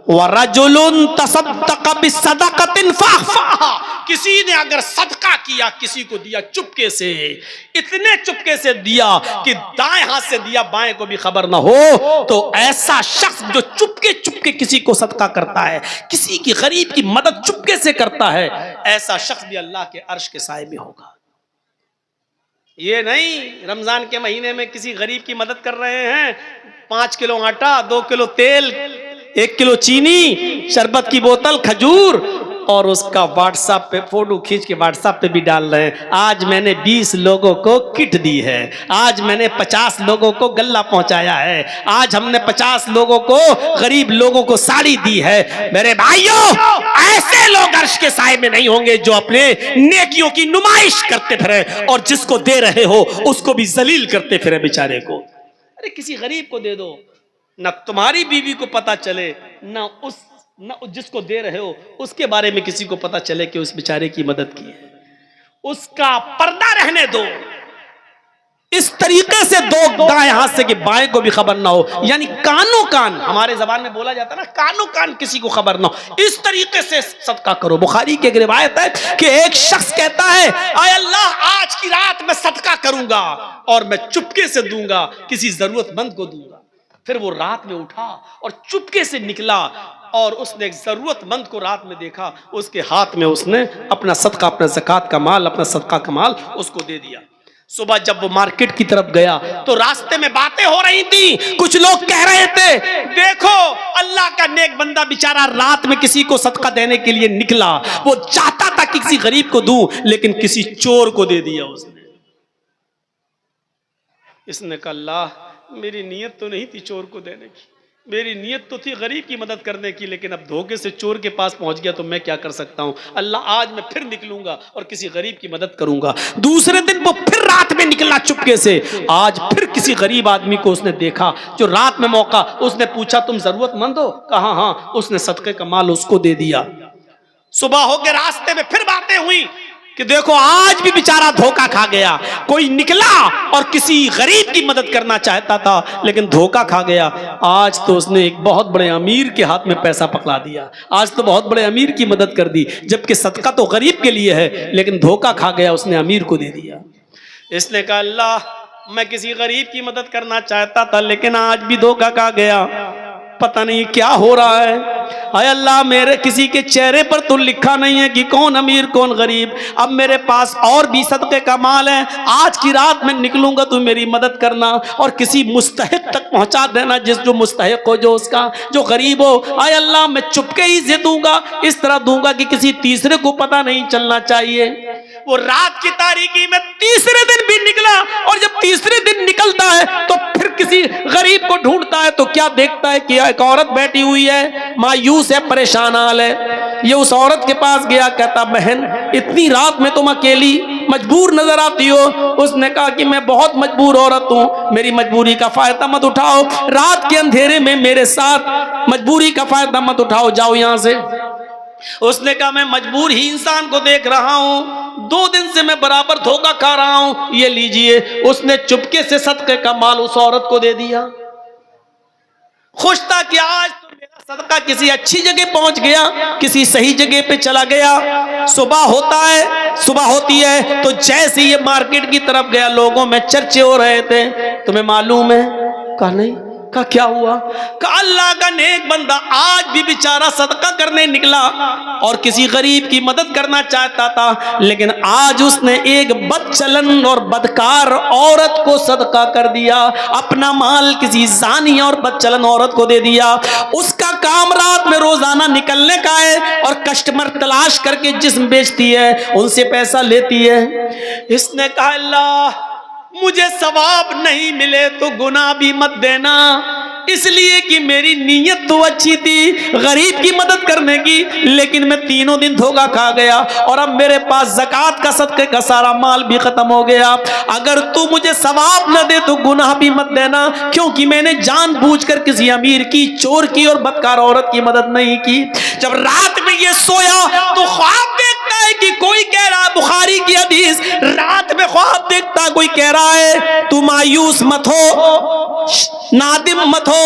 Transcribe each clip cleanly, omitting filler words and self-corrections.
वरजुलुन तसद्दक़ बिस्सदक़तिन फ़अख़फ़ाहा, किसी ने अगर सदका किया, किसी को दिया चुपके से, इतने चुपके से दिया कि दाएं हाथ से दिया बाएं को भी खबर ना हो, तो ऐसा शख्स जो चुपके चुपके किसी को सदका करता है, किसी की गरीब की मदद चुपके से करता है, ऐसा शख्स भी अल्लाह के अर्श के साए में होगा। ये नहीं रमजान के महीने में किसी गरीब की मदद कर रहे हैं, 5 किलो आटा, 2 किलो तेल, 1 किलो चीनी, शरबत की बोतल, खजूर, और उसका व्हाट्सएप पे फोटो खींच के व्हाट्सएप पे भी डाल रहे हैं, आज मैंने 20 लोगों को किट दी है, आज मैंने 50 लोगों को गल्ला पहुंचाया है, आज हमने 50 लोगों को, गरीब लोगों को साड़ी दी है। मेरे भाइयों, ऐसे लोग अर्श के साए में नहीं होंगे जो अपने नेकियों की नुमाइश करते फिरे और जिसको दे रहे हो उसको भी जलील करते फिरे बेचारे को। अरे किसी गरीब को दे दो, ना तुम्हारी बीवी को पता चले, ना जिसको दे रहे हो उसके बारे में किसी को पता चले कि उस बेचारे की मदद की है, उसका पर्दा रहने दो। इस तरीके से दो दाएं हाथ से कि बाएं को भी खबर ना हो, यानी कानो कान, हमारे जबान में बोला जाता है ना, कानो कान किसी को खबर ना हो, इस तरीके से सदका करो। बुखारी की एक रिवायत है कि एक शख्स कहता है, आय अल्लाह, आज की रात मैं सदका करूंगा और मैं चुपके से दूंगा, किसी जरूरतमंद को दूंगा। फिर वो रात में उठा और चुपके से निकला और उसने एक जरूरतमंद को रात में देखा, उसके हाथ में उसने अपना सदका, अपना ज़कात का माल, अपना सदका का माल उसको दे दिया। सुबह जब वो मार्केट की तरफ गया तो रास्ते में बातें हो रही थी, कुछ लोग कह रहे थे, देखो अल्लाह का नेक बंदा बेचारा रात में किसी को सदका देने के लिए निकला, वो चाहता था कि किसी गरीब को दूं, लेकिन किसी चोर को दे दिया उसने। इसने कहा, अल्लाह, मेरी नीयत तो नहीं थी चोर को देने की, मेरी नीयत तो थी गरीब की मदद करने की, लेकिन अब धोखे से चोर के पास पहुंच गया तो मैं क्या कर सकता हूं। अल्लाह, आज मैं फिर निकलूंगा और किसी गरीब की मदद करूंगा। दूसरे दिन वो फिर रात में निकला चुपके से, आज फिर किसी गरीब आदमी को उसने देखा जो रात में मौका, उसने पूछा, तुम जरूरतमंद हो? कहा हाँ। उसने सदके का माल उसको दे दिया। सुबह हो के रास्ते में फिर बातें हुई कि देखो आज भी बेचारा धोखा खा गया, कोई निकला और किसी गरीब की मदद करना चाहता था लेकिन धोखा खा गया। आज तो उसने एक बहुत बड़े अमीर के हाथ में पैसा पकड़ा दिया, आज तो बहुत बड़े अमीर की मदद कर दी, जबकि सदका तो गरीब के लिए है, लेकिन धोखा खा गया, उसने अमीर को दे दिया। इसने कहा, अल्लाह, मैं किसी गरीब की मदद करना चाहता था लेकिन आज भी धोखा खा गया, पता नहीं क्या हो रहा है। हाय अल्लाह, मेरे किसी के चेहरे पर तो लिखा नहीं है कि कौन अमीर कौन गरीब। अब मेरे पास और भी सदके का माल है, आज की रात में निकलूंगा तो मेरी मदद करना और किसी मुस्तहिक तक पहुंचा देना, जो मुस्तहिक हो, जो उसका जो गरीब हो। हाय अल्लाह, मैं चुपके ही से दूंगा, इस तरह दूंगा कि किसी तीसरे को पता नहीं चलना चाहिए। वो रात की तारीकी में तीसरे दिन भी निकला और जब तीसरे दिन निकलता है तो फिर किसी गरीब को ढूंढता है तो क्या देखता है कि एक औरत बैठी हुई है, मायूस है, परेशान हाल है। ये उस औरत के पास गया, कहता, बहन, इतनी रात में तुम अकेली मजबूर नजर आती हो। उसने कहा कि मैं बहुत मजबूर औरत हूँ, मेरी मजबूरी का फायदा मत उठाओ, रात के अंधेरे में मेरे साथ मजबूरी का फायदा मत उठाओ, जाओ यहां से। उसने कहा, मैं मजबूर ही इंसान को देख रहा हूं, 2 दिन से मैं बराबर धोखा खा रहा हूं, ये लीजिए। उसने चुपके से सदके का माल उस औरत को दे दिया। खुश था कि आज तो मेरा सदका किसी अच्छी जगह पहुंच गया, किसी सही जगह पे चला गया। सुबह होती है तो जैसे ये मार्केट की तरफ गया, लोगों में चर्चे हो रहे थे, तुम्हें मालूम है? कहा नहीं। का क्या हुआ? कहा, अल्लाह का नेक बंदा आज भी बेचारा सदका करने निकला और किसी गरीब की मदद करना चाहता था, लेकिन आज उसने एक बदचलन और बदकार औरत को सदका कर दिया, अपना माल किसी जानी और बदचलन औरत को दे दिया। उसका काम रात में रोजाना निकलने का है और कस्टमर तलाश करके जिस्म बेचती है, उनसे पैसा लेती है। इसने कहा, अल्लाह, मुझे सवाब नहीं मिले तो गुनाह भी मत देना, इसलिए कि मेरी नीयत तो अच्छी थी गरीब की मदद करने की, लेकिन मैं 3 दिन धोखा खा गया और अब मेरे पास ज़कात का सदके का सारा माल भी खत्म हो गया। अगर तू मुझे सवाब न दे तो गुनाह भी मत देना, क्योंकि मैंने जानबूझकर किसी अमीर की, चोर की और बदकार औरत की मदद नहीं की। जब रात में ये सोया तो ख्वाब देखता है कि कोई कह रहा, बुखारी की हदीस, रात में ख्वाब देखता कोई कह रहा है तू मायूस मत हो, नादिम मत हो,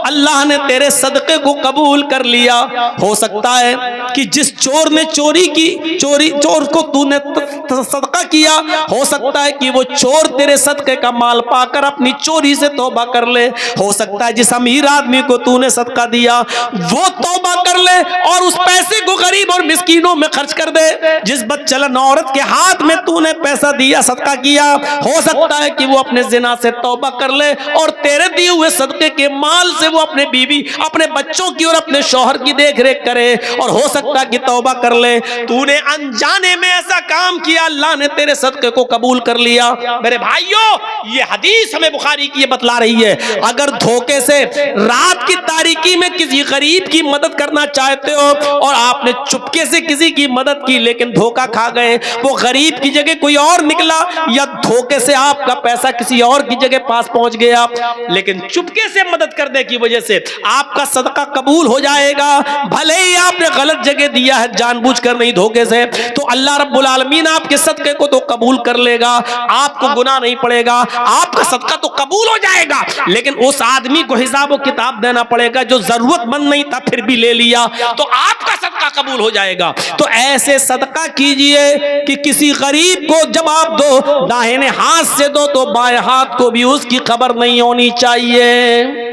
अल्लाह ने तेरे सदके को कबूल कर लिया। हो सकता है कि जिस चोर ने चोरी की, चोर को तूने सदका किया, हो सकता है कि वो चोर तेरे सदके का माल पाकर अपनी चोरी से तौबा कर ले। हो सकता है जिस अमीर आदमी को तूने सदका दिया वो तौबा कर ले और उस पैसे को गरीब और मिस्कीनों में खर्च कर दे। जिस बदचलन औरत के हाथ में तूने पैसा दिया, सदका किया, हो सकता है कि वो अपने जिना से तौबा कर ले और तेरे दिए हुए सदके के माल से वो अपने बीवी, अपने बच्चों की और अपने शौहर की देख रेख करे। और हो सकता है कि तौबा कर ले, तूने अनजाने में ऐसा काम किया, अल्लाह ने तेरे सदके को कबूल कर लिया। मेरे भाइयों, ये हदीस हमें बुखारी की बतला रही है, अगर धोखे से रात की तारीकी में किसी गरीब की मदद करना चाहते हो और आपने चुपके से किसी की मदद की लेकिन धोखा खा गए, वो गरीब की जगह कोई और निकला या धोखे से आपका पैसा किसी और की जगह पास पहुंच गया, लेकिन चुपके से मदद करने की वजह से आपका सदका कबूल हो जाएगा। भले ही आपने गलत जगह दिया है, जानबूझकर नहीं धोखे से, तो अल्लाह रब्बुल आलमीन आपके सदके को तो कबूल कर लेगा, आपको गुनाह नहीं पड़ेगा, आपका सदका तो कबूल हो जाएगा। लेकिन उस आदमी को हिसाब और किताब देना पड़ेगा जो जरूरतमंद नहीं था फिर भी ले लिया, तो आपका सदका कबूल हो जाएगा। तो ऐसे सदका कीजिए कि किसी गरीब को जब आप दो, दाहिने हाथ से दो तो बाएं हाथ को भी उसकी खबर नहीं होनी चाहिए।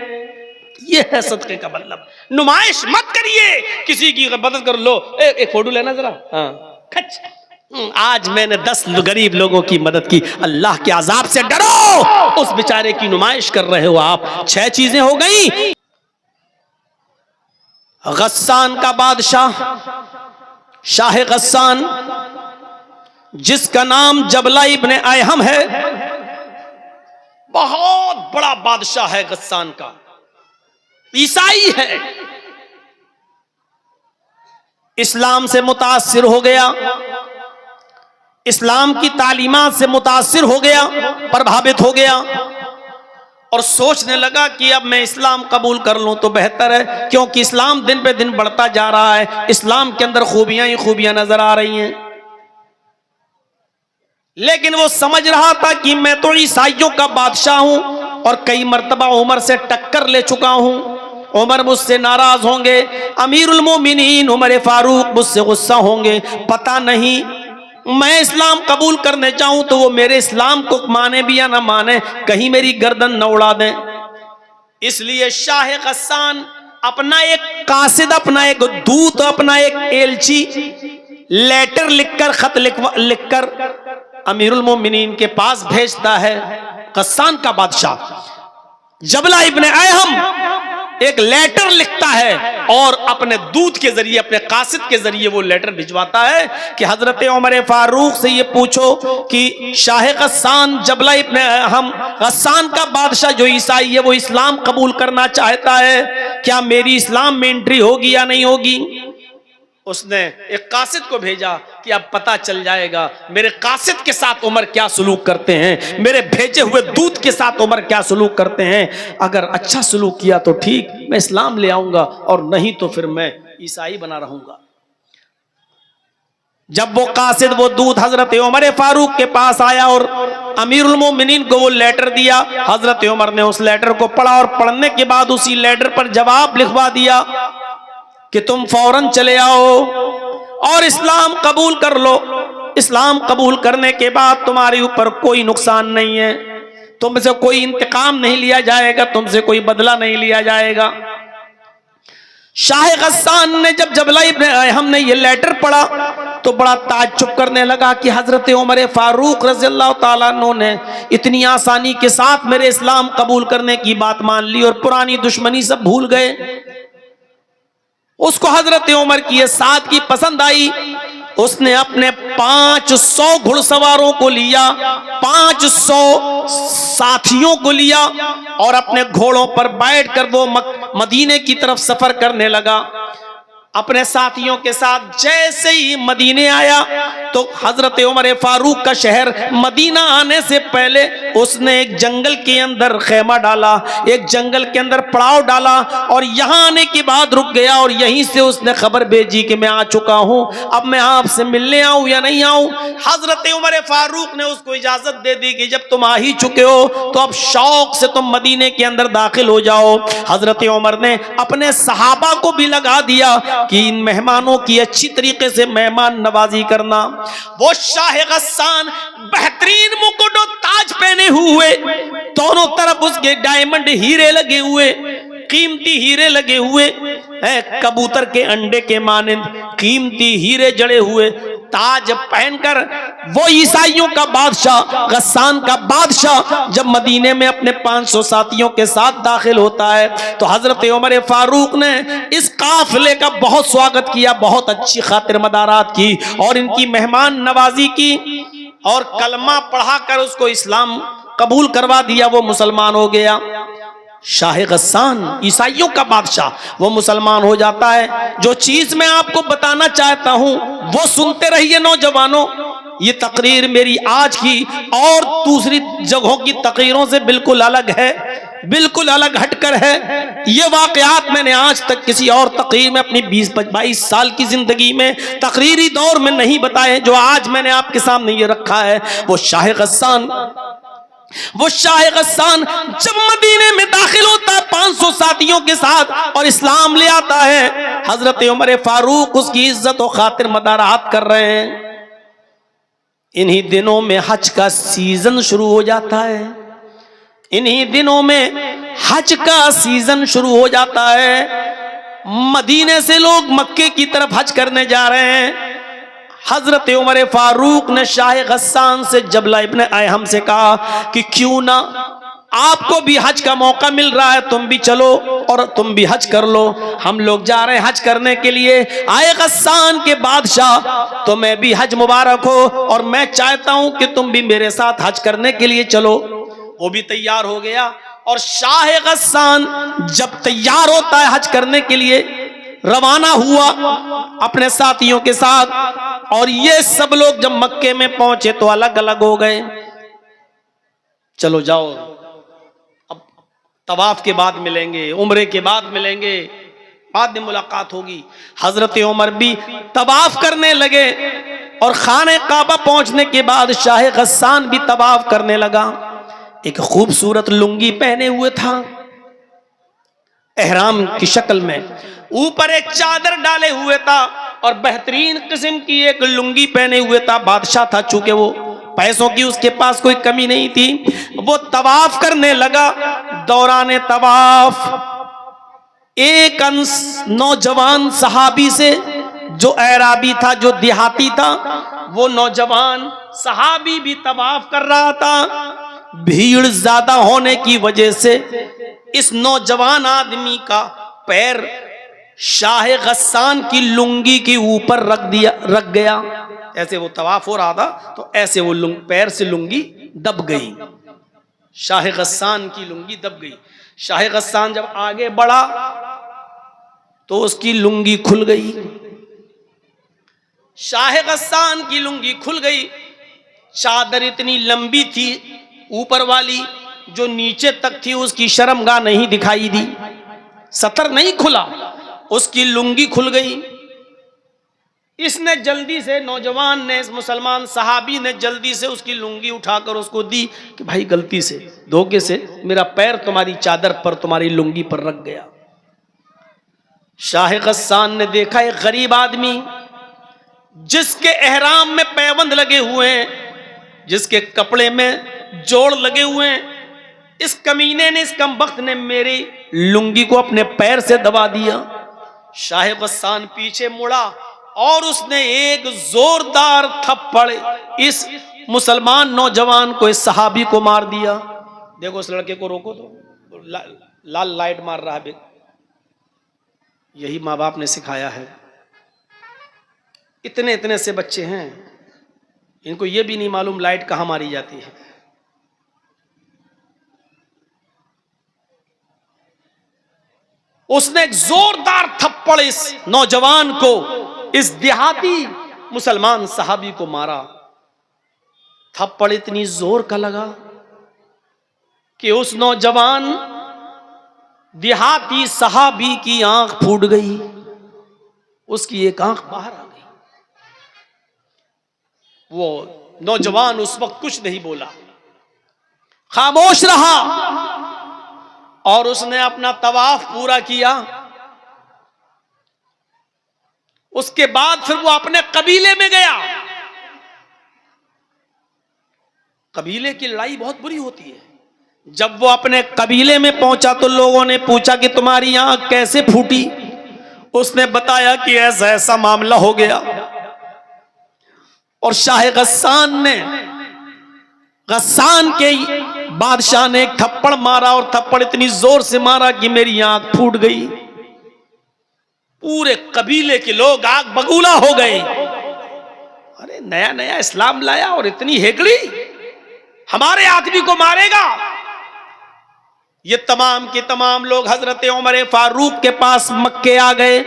यह है सदके का मतलब। नुमाइश मत करिए, किसी की मदद कर लो, एक फोटो लेना जरा, हाँ खच, आज मैंने 10 गरीब लोगों की मदद की, अल्लाह के अजाब से डरो, उस बेचारे की नुमाइश कर रहे हो आप। 6 चीजें हो गई। गस्सान का बादशाह, शाह गस्सान, जिसका नाम जबला इब्ने अयहम है, बहुत बड़ा बादशाह है गस्सान का, ईसाई है, इस्लाम से मुतासिर हो गया, इस्लाम की तालीमात से मुतासिर हो गया, प्रभावित हो गया और सोचने लगा कि अब मैं इस्लाम कबूल कर लूं तो बेहतर है, क्योंकि इस्लाम दिन पे दिन बढ़ता जा रहा है, इस्लाम के अंदर खूबियां ही खूबियां नजर आ रही हैं। लेकिन वो समझ रहा था कि मैं तो ईसाइयों का बादशाह हूं और कई मर्तबा उमर से टक्कर ले चुका हूं, उमर मुझसे नाराज होंगे, अमीरुल मोमिनीन उमर फारूक मुझसे गुस्सा होंगे, पता नहीं मैं इस्लाम कबूल करने चाहूं तो वो मेरे इस्लाम को माने भी या ना माने, कहीं मेरी गर्दन न उड़ा दें। इसलिए शाह गस्सान अपना एक कासिद, अपना एक दूत, अपना एक एलची लेटर लिखकर, खत लिखकर अमीरुल मोमिनीन के पास भेजता है। गस्सान का बादशाह जबला इब्ने अयहम एक लेटर लिखता है और अपने दूत के जरिए, अपने कासिद के जरिए वो लेटर भिजवाता है कि हजरत उमर फारूक से ये पूछो कि शाह गस्सान जबला इब्ने अयहम, गस्सान का बादशाह जो ईसाई है, वो इस्लाम कबूल करना चाहता है, क्या मेरी इस्लाम में एंट्री होगी या नहीं होगी। उसने एक कासिद को भेजा कि अब पता चल जाएगा मेरे कासिद के साथ उमर क्या सलूक करते हैं, मेरे भेजे हुए दूत के साथ उमर क्या सलूक करते हैं। अगर अच्छा सलूक किया तो ठीक, मैं इस्लाम ले आऊंगा, और नहीं तो फिर मैं ईसाई बना रहूंगा। जब वो कासिद, वो दूत हजरत उमर फारूक के पास आया और अमीरुल मोमिनीन को वो लेटर दिया, हजरत उमर ने उस लेटर को पढ़ा और पढ़ने के बाद उसी लेटर पर जवाब लिखवा दिया कि तुम फौरन चले आओ और इस्लाम कबूल कर लो। इस्लाम कबूल करने के बाद तुम्हारे ऊपर कोई नुकसान नहीं है, तुमसे कोई इंतकाम नहीं लिया जाएगा, तुमसे कोई बदला नहीं लिया जाएगा। शाह गस्सान ने जब जबला इब्ने अयहम ने ये लेटर पढ़ा तो बड़ा ताज्जुब करने लगा कि हजरत उमर फारूक रज़ियल्लाहु ताला अन्हु ने इतनी आसानी के साथ मेरे इस्लाम कबूल करने की बात मान ली और पुरानी दुश्मनी सब भूल गए। उसको हजरत उमर की ये सादगी पसंद आई। उसने अपने 500 घुड़सवारों को लिया, 500 साथियों को लिया और अपने घोड़ों पर बैठकर वो मदीने की तरफ सफर करने लगा। अपने साथियों के साथ जैसे ही मदीने आया तो हजरत उमर फारूक का शहर मदीना आने से पहले उसने एक जंगल के अंदर खेमा डाला, एक जंगल के अंदर पड़ाव डाला और यहां आने के बाद रुक गया और यहीं से उसने खबर भेजी कि मैं आ चुका हूं, अब मैं आपसे मिलने आऊं या नहीं आऊं। हजरत उमर फारूक ने उसको इजाजत दे दी कि जब तुम आ ही चुके हो तो अब शौक से तुम मदीने के अंदर दाखिल हो जाओ। हजरत उमर ने अपने सहाबा को भी लगा दिया कि इन मेहमानों की अच्छी तरीके से मेहमान नवाजी करना। वो शाह गस्सान बेहतरीन मुकुट और ताज पहने हुए, दोनों तरफ उसके डायमंड हीरे लगे हुए, कीमती हीरे लगे हुए, कबूतर के अंडे के मानिंद कीमती हीरे जड़े हुए ताज पहनकर वो ईसाइयों का बादशाह, गस्सान का बादशाह जब मदीने में अपने 500 साथियों के साथ दाखिल होता है तो हजरत उमर फारूक ने इस काफिले का बहुत स्वागत किया, बहुत अच्छी खातिर मदारात की और इनकी मेहमान नवाजी की और कलमा पढ़ाकर उसको इस्लाम कबूल करवा दिया। वो मुसलमान हो गया। शाह गस्सान ईसाइयों का बादशाह, वो मुसलमान हो जाता है। जो चीज मैं आपको बताना चाहता हूं वो सुनते रहिए नौजवानों। ये तकरीर मेरी आज की और दूसरी जगहों की तकरीरों से बिल्कुल अलग है, बिल्कुल अलग हटकर है। ये वाकयात मैंने आज तक किसी और तकरीर में अपनी 20-22 साल की जिंदगी में तकरीरी दौर में नहीं बताए, जो आज मैंने आपके सामने ये रखा है। वो शाह गस्सान जब मदीने में दाखिल होता है 500 साथियों के साथ और इस्लाम ले आता है, हजरत उमर फारूक उसकी इज्जत और खातिर मदारात कर रहे हैं। इन्हीं दिनों में हज का सीजन शुरू हो जाता है, इन्हीं दिनों में हज का सीजन शुरू हो जाता है। मदीने से लोग मक्के की तरफ हज करने जा रहे हैं। हजरत उमर फारूक ने शाह गस्सान से जबला इब्न अहम से कहा कि क्यों ना आपको भी हज का मौका मिल रहा है, तुम भी चलो और तुम भी हज कर लो। हम लोग जा रहे हैं हज करने के लिए। आए गस्सान के बादशाह, तुम्हें भी हज मुबारक हो और मैं चाहता हूं कि तुम भी मेरे साथ हज करने के लिए चलो। वो भी तैयार हो गया और शाह गस्सान जब तैयार होता है हज करने के लिए, रवाना हुआ अपने साथियों के साथ और ये सब लोग जब मक्के में पहुंचे तो अलग अलग हो गए। चलो जाओ, अब तवाफ के बाद मिलेंगे, उम्रे के बाद मिलेंगे, बाद में मुलाकात होगी। हजरत उमर भी तवाफ करने लगे और खाने काबा पहुंचने के बाद शाह गस्सान भी तवाफ करने लगा। एक खूबसूरत लुंगी पहने हुए था एहराम की शक्ल में, ऊपर एक चादर डाले हुए था और बेहतरीन किस्म की एक लुंगी पहने हुए था। बादशाह था, चूंकि वो पैसों की उसके पास कोई कमी नहीं थी। वो तवाफ करने लगा। दौरान तवाफ एक नौजवान सहाबी से, जो एराबी था, जो देहाती था, वो नौजवान सहाबी भी तवाफ कर रहा था। भीड़ ज्यादा होने की वजह से इस नौजवान आदमी का पैर शाह गस्सान की लुंगी के ऊपर रख गया। ऐसे वो तवाफ हो रहा था तो ऐसे वो पैर से लुंगी दब गई, शाह गस्सान की लुंगी दब गई। शाह गस्सान जब आगे बढ़ा तो उसकी लुंगी खुल गई। शाह गस्सान की लुंगी खुल गई। चादर इतनी लंबी थी ऊपर वाली, जो नीचे तक थी उसकी शर्मगाह नहीं दिखाई दी, सतर नहीं खुला, उसकी लुंगी खुल गई। इसने जल्दी से, नौजवान ने, इस मुसलमान सहाबी ने जल्दी से उसकी लुंगी उठाकर उसको दी कि भाई गलती से, धोखे से मेरा पैर तुम्हारी चादर पर, तुम्हारी लुंगी पर रख गया। शाह गस्सान ने देखा एक गरीब आदमी जिसके एहराम में पैबंद लगे हुए हैं, जिसके कपड़े में जोड़ लगे हुए हैं, इस कमीने ने, इस कमबख्त ने मेरी लुंगी को अपने पैर से दबा दिया। शाह गस्सान पीछे मुड़ा और उसने एक जोरदार थप्पड़ इस मुसलमान नौजवान को, इस सहाबी को मार दिया। देखो उस लड़के को रोको तो लाल लाइट मार रहा है। यही माँ बाप ने सिखाया है। इतने इतने से बच्चे हैं, इनको ये भी नहीं मालूम लाइट कहां मारी जाती है। उसने एक जोरदार थप्पड़ इस नौजवान को, इस देहाती मुसलमान सहाबी को मारा। थप्पड़ इतनी जोर का लगा कि उस नौजवान देहाती सहाबी की आंख फूट गई, उसकी एक आंख बाहर आ गई। वो नौजवान उस वक्त कुछ नहीं बोला, खामोश रहा और उसने अपना तवाफ पूरा किया। उसके बाद फिर वो अपने कबीले में गया। कबीले की लड़ाई बहुत बुरी होती है। जब वो अपने कबीले में पहुंचा तो लोगों ने पूछा कि तुम्हारी आंख कैसे फूटी। उसने बताया कि ऐसा ऐसा मामला हो गया और शाह गस्सान के बादशाह ने एक थप्पड़ मारा और थप्पड़ इतनी जोर से मारा कि मेरी आंख फूट गई। पूरे कबीले के लोग आग बगूला हो गए। अरे नया नया इस्लाम लाया और इतनी हेगड़ी, हमारे आदमी को मारेगा। ये तमाम के तमाम लोग हजरत उमर फारूक के पास मक्के आ गए।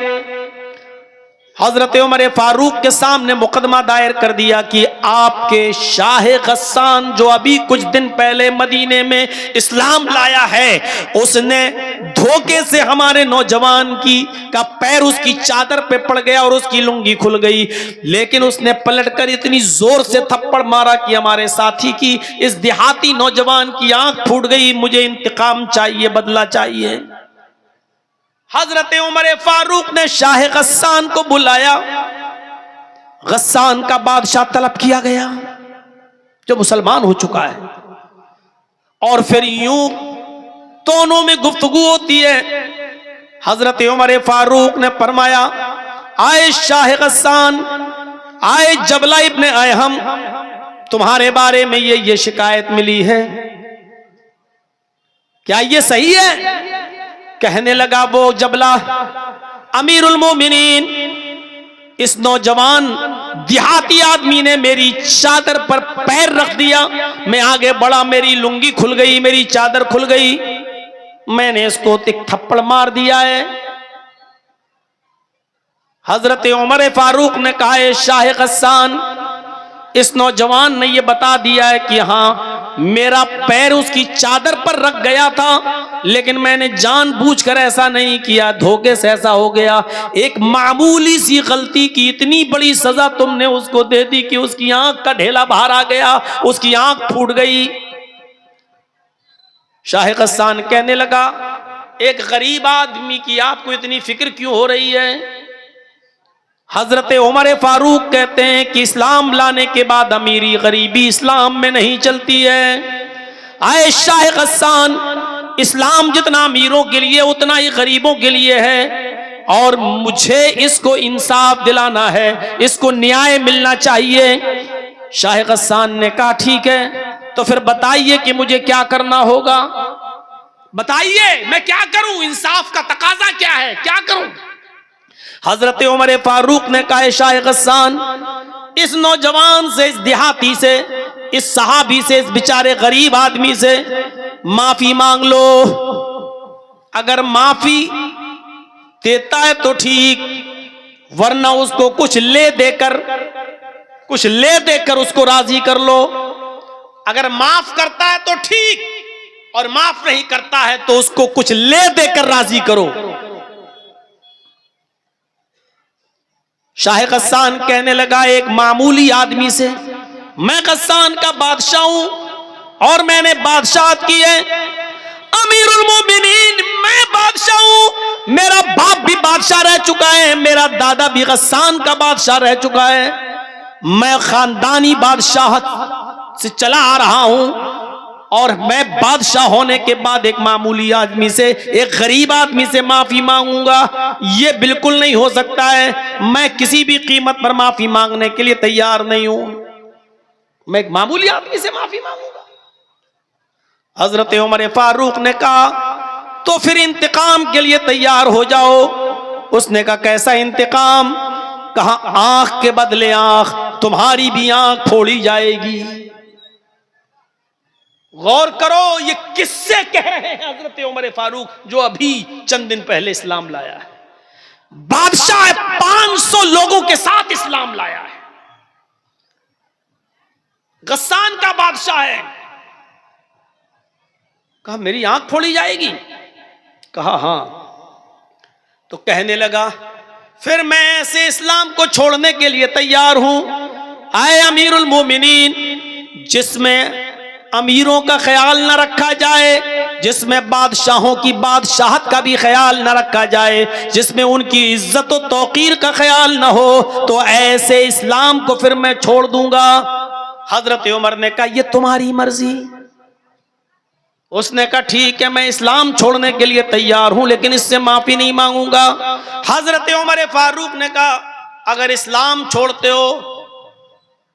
हजरत उमर फारूक के सामने मुकदमा दायर कर दिया कि आपके शाह गस्सान जो अभी कुछ दिन पहले मदीने में इस्लाम लाया है, उसने धोखे से हमारे नौजवान का पैर उसकी चादर पे पड़ गया और उसकी लुंगी खुल गई, लेकिन उसने पलटकर इतनी जोर से थप्पड़ मारा कि हमारे साथी की, इस देहाती नौजवान की आंख फूट गई। मुझे इंतकाम चाहिए, बदला चाहिए। हजरत उमर फारूक ने शाह गस्सान को बुलाया। गस्सान का बादशाह तलब किया गया जो मुसलमान हो चुका है, और फिर यूं दोनों में गुफ्तगू होती है। हजरत उमर फारूक ने फरमाया, आए शाह गस्सान, आए जबला इब्ने अहम, तुम्हारे बारे में ये शिकायत मिली है, क्या ये सही है? कहने लगा वो जबला, अमीरुल मोमिनीन, इस नौजवान देहाती आदमी ने मेरी चादर पर पैर रख दिया, मैं आगे बढ़ा, मेरी लुंगी खुल गई, मेरी चादर खुल गई, मैंने इसको एक थप्पड़ मार दिया है। हजरत उमर फारूक ने कहा, शाह गस्सान, इस नौजवान ने यह बता दिया है कि हाँ मेरा पैर उसकी चादर पर रख गया था, लेकिन मैंने जानबूझकर ऐसा नहीं किया, धोखे से ऐसा हो गया। एक मामूली सी गलती की इतनी बड़ी सजा तुमने उसको दे दी कि उसकी आंख का ढेला बाहर आ गया, उसकी आंख फूट गई। शाह गस्सान कहने लगा, एक गरीब आदमी की आपको इतनी फिक्र क्यों हो रही है? हजरत उमर फारूक कहते हैं कि इस्लाम लाने के बाद अमीरी गरीबी इस्लाम में नहीं चलती है। आए शाह गस्सान, इस्लाम जितना अमीरों के लिए उतना ही गरीबों के लिए है, और मुझे इसको इंसाफ दिलाना है, इसको न्याय मिलना चाहिए। शाह गस्सान ने कहा, ठीक है, तो फिर बताइए कि मुझे क्या करना होगा, बताइए मैं क्या करूं, इंसाफ का तकाजा क्या है, क्या करूं? हजरत उमर फारूक ने कहा, शाह गस्सान, इस नौजवान से, इस देहाती से, इस सहाबी से, इस बेचारे गरीब आदमी से माफी मांग लो। अगर माफी देता है तो ठीक, वरना उसको कुछ ले देकर उसको राजी कर लो। अगर माफ करता है तो ठीक, और माफ नहीं करता है तो उसको कुछ ले देकर राजी करो। शाह गस्सान कहने लगा, एक मामूली आदमी से, मैं गस्सान का बादशाह हूं और मैंने बादशाहत की है, अमीरुल मोमिनीन, मैं बादशाह हूं, मेरा बाप भी बादशाह रह चुका है, मेरा दादा भी गस्सान का बादशाह रह चुका है, मैं खानदानी बादशाहत से चला आ रहा हूं, और मैं बादशाह होने के बाद एक मामूली आदमी से, एक गरीब आदमी से माफी मांगूंगा, ये बिल्कुल नहीं हो सकता है। मैं किसी भी कीमत पर माफी मांगने के लिए तैयार नहीं हूं, मैं एक मामूली आदमी से माफी मांगूंगा। हजरत उमर फारूक ने कहा, तो फिर इंतकाम के लिए तैयार हो जाओ। उसने कहा, कैसा इंतकाम? कहा, आंख के बदले आंख, तुम्हारी भी आंख फोड़ी जाएगी। गौर करो, ये किससे कह रहे हैं हजरत उमर फारूक, जो अभी चंद दिन पहले इस्लाम लाया है। बादशाह 500 लोगों के साथ इस्लाम लाया है, गस्सान का बादशाह है। कहा मेरी आंख फोड़ी जाएगी? कहा हाँ। तो कहने लगा फिर मैं ऐसे इस्लाम को छोड़ने के लिए तैयार हूं। आए अमीरुल मोमिनीन, जिसमें अमीरों का ख्याल न रखा जाए, जिसमें बादशाहों की बादशाहत का भी ख्याल न रखा जाए, जिसमें उनकी इज्जत और तौकीर का ख्याल न हो, तो ऐसे इस्लाम को फिर मैं छोड़ दूंगा। हजरत उमर ने कहा ये तुम्हारी मर्जी। उसने कहा ठीक है, मैं इस्लाम छोड़ने के लिए तैयार हूं, लेकिन इससे माफी नहीं मांगूंगा। हजरत उमर फारूक ने कहा अगर इस्लाम छोड़ते हो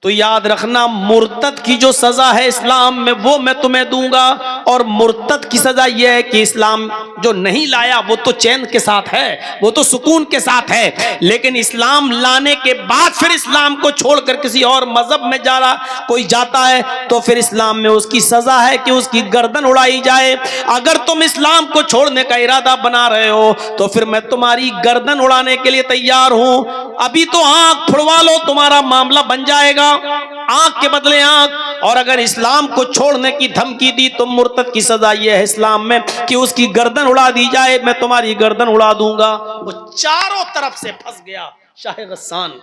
तो याद रखना मुर्तद की जो सजा है इस्लाम में वो मैं तुम्हें दूंगा, और मुर्तद की सजा यह है कि इस्लाम जो नहीं लाया वो तो चैन के साथ है, वो तो सुकून के साथ है, लेकिन इस्लाम लाने के बाद फिर इस्लाम को छोड़कर किसी और मजहब में जा रहा कोई जाता है तो फिर इस्लाम में उसकी सजा है कि उसकी गर्दन उड़ाई जाए। अगर तुम इस्लाम को छोड़ने का इरादा बना रहे हो तो फिर मैं तुम्हारी गर्दन उड़ाने के लिए तैयार हूं। अभी तो आंख फुड़वा लो, तुम्हारा मामला बन जाएगा, आंख के बदले आंख। और अगर इस्लाम को छोड़ने की धमकी दी तो मुर्तद की सजा यह है इस्लाम में कि उसकी गर्दन उड़ा दी जाए, मैं तुम्हारी गर्दन उड़ा दूंगा। वो चारों तरफ से फंस गया। शाह गस्सान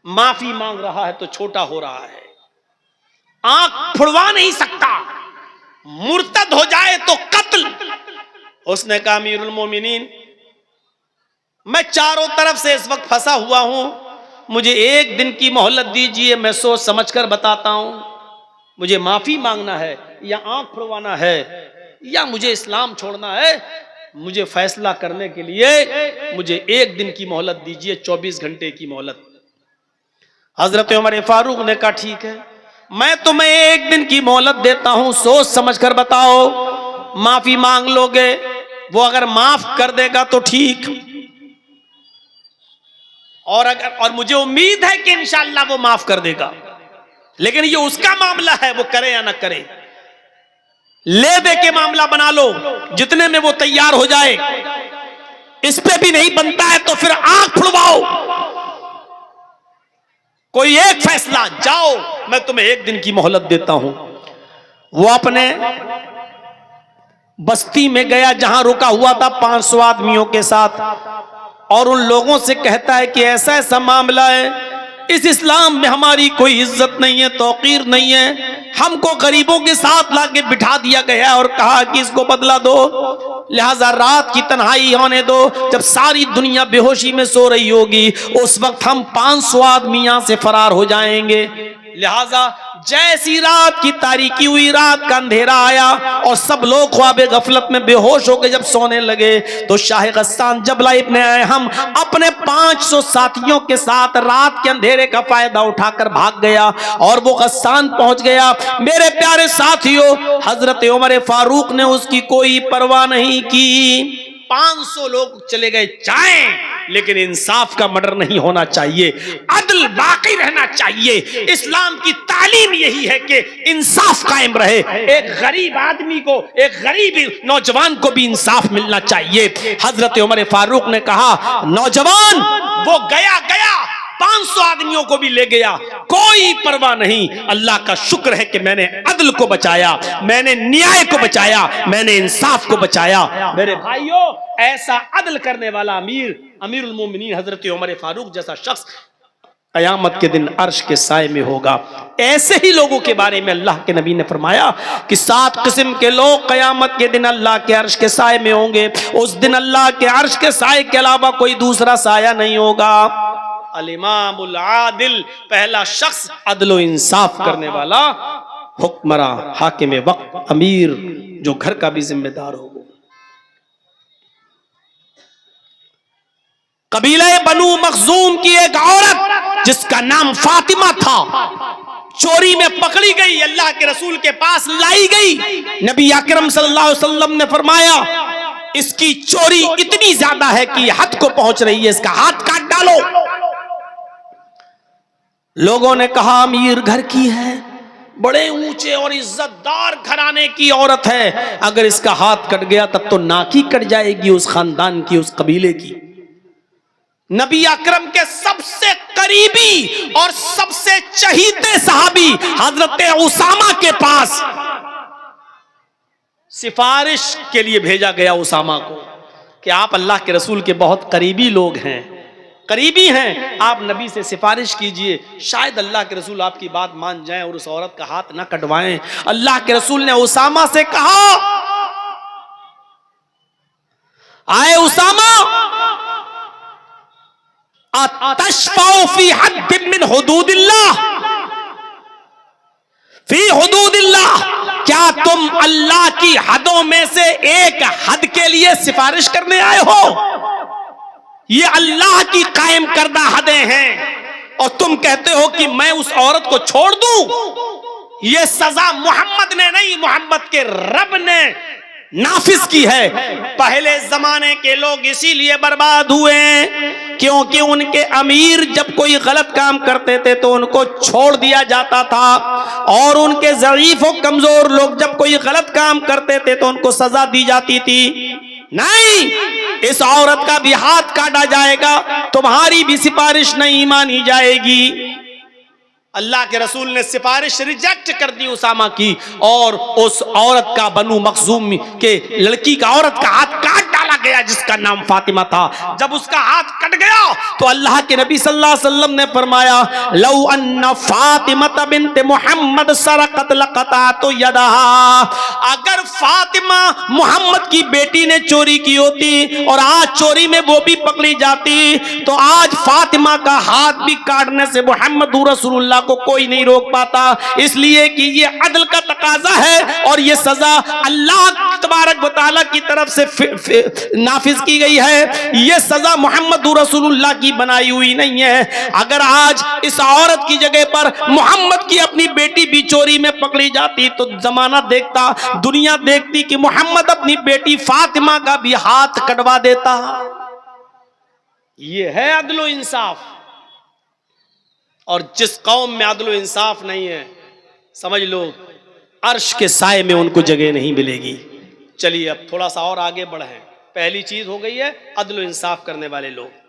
माफी मांग रहा है तो छोटा हो रहा है, आंख फुड़वा नहीं सकता, मुर्तद हो जाए तो कत्ल। उसने कहा अमीरुल मोमिनीन मैं चारों तरफ से इस वक्त फंसा हुआ हूं, मुझे एक दिन की मोहलत दीजिए, मैं सोच समझकर बताता हूं, मुझे माफी मांगना है या आंख फुड़वाना है या मुझे इस्लाम छोड़ना है, मुझे फैसला करने के लिए मुझे एक दिन की मोहलत दीजिए, 24 घंटे की मोहलत। हजरत उमर फारूक ने कहा ठीक है, मैं तुम्हें एक दिन की मोहलत देता हूं, सोच समझकर बताओ, माफी मांग लोगे, वो अगर माफ कर देगा तो ठीक, और मुझे उम्मीद है कि इंशाअल्लाह वो माफ कर देगा, लेकिन ये उसका मामला है, वो करे या ना करे, ले दे के मामला बना लो, जितने में वो तैयार हो जाए। इस पे भी नहीं बनता है तो फिर आंख फुड़वाओ, कोई एक फैसला, जाओ मैं तुम्हें एक दिन की मोहलत देता हूं। वो अपने बस्ती में गया जहां रुका हुआ था 500 आदमियों के साथ, और उन लोगों से कहता है कि ऐसा ऐसा मामला है, इस इस्लाम में हमारी कोई इज्जत नहीं है, तौकीर नहीं है, हमको गरीबों के साथ लाके बिठा दिया गया और कहा कि इसको बदला दो, लिहाजा रात की तन्हाई होने दो, जब सारी दुनिया बेहोशी में सो रही होगी उस वक्त हम 500 आदमी यहां से फरार हो जाएंगे। लिहाजा जैसी रात की तारीकी हुई, रात का अंधेरा आया और सब लोग ख्वाबे गफलत में बेहोश होकर जब सोने लगे तो शाह गस्सान जबला इब्ने हम अपने 500 साथियों के साथ रात के अंधेरे का फायदा उठाकर भाग गया और वो गस्सान पहुंच गया। मेरे प्यारे साथियों, हजरत उमर फारूक ने उसकी कोई परवाह नहीं की। 500 लोग चले गए चाहें, लेकिन इंसाफ का मर्डर नहीं होना चाहिए, अदल बाकी रहना चाहिए। इस्लाम की तालीम यही है कि इंसाफ कायम रहे, एक गरीब आदमी को, एक गरीब नौजवान को भी इंसाफ मिलना चाहिए। हजरत उमर फारूक ने कहा नौजवान वो गया 500 आदमियों को भी ले गया, कोई परवाह नहीं, अल्लाह का शुक्र है कि मैंने अदल को बचाया, मैंने न्याय को बचाया, मैंने इंसाफ को बचाया। मेरे भाइयों, ऐसा अदल करने वाला अमीरुल मोमिनीन हजरत उमर फारूक जैसा शख्स कयामत के दिन अर्श के साए में होगा। ऐसे ही लोगों के बारे में अल्लाह के नबी ने फरमाया कि 7 किस्म के लोग कयामत के दिन अल्लाह के अर्श के साए में होंगे। उस दिन अल्लाह के अर्श के साए के अलावा कोई दूसरा साया नहीं होगा। अल इमामुल आदिल, पहला शख्स अदल इंसाफ करने वाला, हुक्मरा हाकिम वक्त, अमीर जो घर का भी जिम्मेदार हो। कबीले बनु मखजूम की एक औरत जिसका नाम फातिमा था, चोरी में पकड़ी गई, अल्लाह के रसूल के पास लाई गई। नबी अकरम सल्लल्लाहु अलैहि वसल्लम ने फरमाया इसकी चोरी इतनी ज्यादा है कि हद को पहुंच रही है, इसका हाथ काट डालो। लोगों ने कहा अमीर घर की है, बड़े ऊंचे और इज्जतदार घराने की औरत है, अगर इसका हाथ कट गया तब तो नाक ही कट जाएगी उस खानदान की, उस कबीले की। नबी अकरम के सबसे करीबी और सबसे चहीते सहाबी हजरत उसामा के पास सिफारिश के लिए भेजा गया उसामा को कि आप अल्लाह के रसूल के बहुत करीबी लोग हैं, करीबी हैं, आप नबी से सिफारिश कीजिए, शायद अल्लाह के रसूल आपकी बात मान जाएं और उस औरत का हाथ ना कटवाएं। अल्लाह के रसूल ने उसामा से कहा, आए उसामा, अतशफाउ फी हद्दिन मिन हुदूदिल्लाह, फी हुदूदिल्लाह, क्या तुम अल्लाह की हदों में से एक हद के लिए सिफारिश करने आए हो? ये अल्लाह की कायम करदा हदें हैं और तुम कहते हो कि मैं उस औरत को छोड़ दूं। ये सजा मोहम्मद ने नहीं, मोहम्मद के रब ने नाफिज की है। पहले जमाने के लोग इसीलिए बर्बाद हुए क्योंकि उनके अमीर जब कोई गलत काम करते थे तो उनको छोड़ दिया जाता था, और उनके ज़ईफ और कमजोर लोग जब कोई गलत काम करते थे तो उनको सजा दी जाती थी। नहीं, इस औरत का भी हाथ काटा जाएगा, तुम्हारी भी सिफारिश नहीं मानी जाएगी। अल्लाह के रसूल ने सिफारिश रिजेक्ट कर दी उसामा की, और उस औरत का, बनु मखजूम के लड़की का, औरत का हाथ काट डाला गया जिसका नाम फातिमा था। जब उसका हाथ कट गया तो अल्लाह के नबी सल्लल्लाहु अलैहि वसल्लम ने फरमाया, लौ अन्ना फातिमा बिन्त मुहम्मद सरकत लक़तातु यदहा, अगर फातिमा मोहम्मद की बेटी ने चोरी की होती और आज चोरी में वो भी पकड़ी जाती तो आज फातिमा का हाथ भी काटने से मोहम्मद रसूलुल्लाह को कोई नहीं रोक पाता, इसलिए कि ये अदल का तकाजा है और ये सजा अल्लाह तबारक व तआला की तरफ से नाफिज की गई है। ये सजा मोहम्मद रसूलुल्लाह की बनाई हुई नहीं है। अगर आज इस औरत की जगह पर मोहम्मद की अपनी बेटी भी चोरी में पकड़ी जाती तो जमाना देखता, दुनिया देखती कि मोहम्मद अपनी बेटी फातिमा का भी हाथ कटवा देता। ये है अदल इंसाफ। और जिस कौम में अदल इंसाफ नहीं है, समझ लो अर्श के साए में उनको जगह नहीं मिलेगी। चलिए अब थोड़ा सा और आगे बढ़े। पहली चीज हो गई है अदल इंसाफ करने वाले लोग।